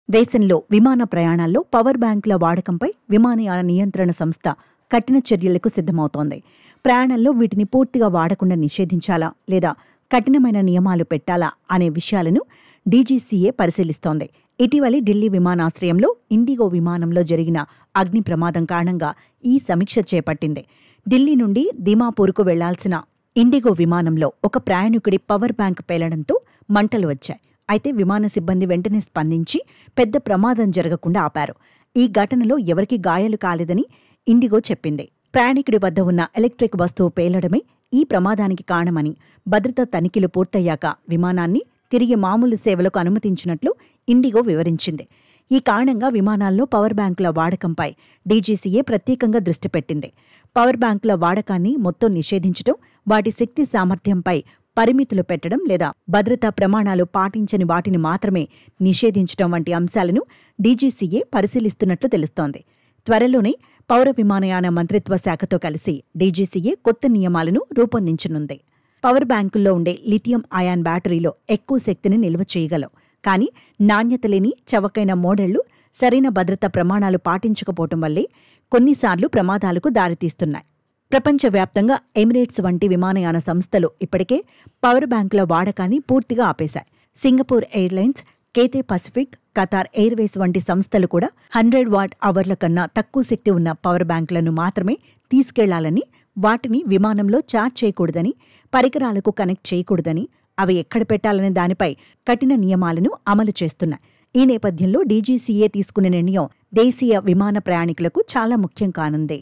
దేశంలో విమాన ప్రయాణాల్లో పవర్ బ్యాంకుల వాడకంపై విమానయాన నియంత్రణ సంస్థ కఠిన చర్యలకు సిద్ధమవుతోంది. ప్రయాణంలో వీటిని పూర్తిగా వాడకుండా నిషేధించాలా లేదా కఠినమైన నియమాలు పెట్టాలా అనే విషయాలను డీజీసీఏ పరిశీలిస్తోంది. ఇటీవలి ఢిల్లీ విమానాశ్రయంలో ఇండిగో విమానంలో జరిగిన అగ్ని ప్రమాదం కారణంగా ఈ సమీక్ష చేపట్టింది. ఢిల్లీ నుండి దిమాపూర్కు వెళ్లాల్సిన ఇండిగో విమానంలో ఒక ప్రయాణికుడి పవర్ బ్యాంక్ పేలడంతో మంటలు వచ్చాయి. అయితే విమాన సిబ్బంది వెంటనే స్పందించి పెద్ద ప్రమాదం జరగకుండా ఆపారు. ఈ ఘటనలో ఎవరికీ గాయాలు కాలేదని ఇండిగో చెప్పింది. ప్రయాణికుడి వద్ద ఉన్న ఎలక్ట్రిక్ వస్తువు పేలడమే ఈ ప్రమాదానికి కారణమని, భద్రతా తనిఖీలు పూర్తయ్యాక విమానాన్ని తిరిగి మామూలు సేవలకు అనుమతించినట్లు ఇండిగో వివరించింది. ఈ కారణంగా విమానాల్లో పవర్ బ్యాంకుల వాడకంపై డీజీసీఏ ప్రత్యేకంగా దృష్టి పెట్టింది. పవర్ బ్యాంకుల వాడకాన్ని మొత్తం నిషేధించడం, వాటి శక్తి సామర్థ్యంపై పరిమితులు పెట్టడం లేదా భద్రతా ప్రమాణాలు పాటించని వాటిని మాత్రమే నిషేధించడం వంటి అంశాలను డీజీసీఏ పరిశీలిస్తున్నట్లు తెలుస్తోంది. త్వరలోనే పౌర విమానయాన మంత్రిత్వ శాఖతో కలిసి డీజీసీఏ కొత్త నియమాలను రూపొందించనుంది. పవర్ బ్యాంకుల్లో ఉండే లిథియం అయాన్ బ్యాటరీలో ఎక్కువ శక్తిని నిల్వ చేయగలవు. కానీ నాణ్యత లేని చవకైన మోడళ్లు సరైన భద్రతా ప్రమాణాలు పాటించకపోవటం వల్లే కొన్నిసార్లు ప్రమాదాలకు దారితీస్తున్నాయి. ప్రపంచవ్యాప్తంగా ఎమిరేట్స్ వంటి విమానయాన సంస్థలు ఇప్పటికే పవర్ బ్యాంకుల వాడకాన్ని పూర్తిగా ఆపేశాయి. Singapore Airlines, Cathay Pacific, Qatar Airways వంటి సంస్థలు కూడా 100 వాట్ అవర్ల కన్నా తక్కువ శక్తి ఉన్న పవర్ బ్యాంకులను మాత్రమే తీసుకెళ్లాలని, వాటిని విమానంలో ఛార్జ్ చేయకూడదని, పరికరాలకు కనెక్ట్ చేయకూడదని, అవి ఎక్కడ పెట్టాలనే దానిపై కఠిన నియమాలను అమలు చేస్తున్నాయి. ఈ నేపథ్యంలో డీజీసీఏ తీసుకునే నిర్ణయం దేశీయ విమాన ప్రయాణికులకు చాలా ముఖ్యం కానుంది.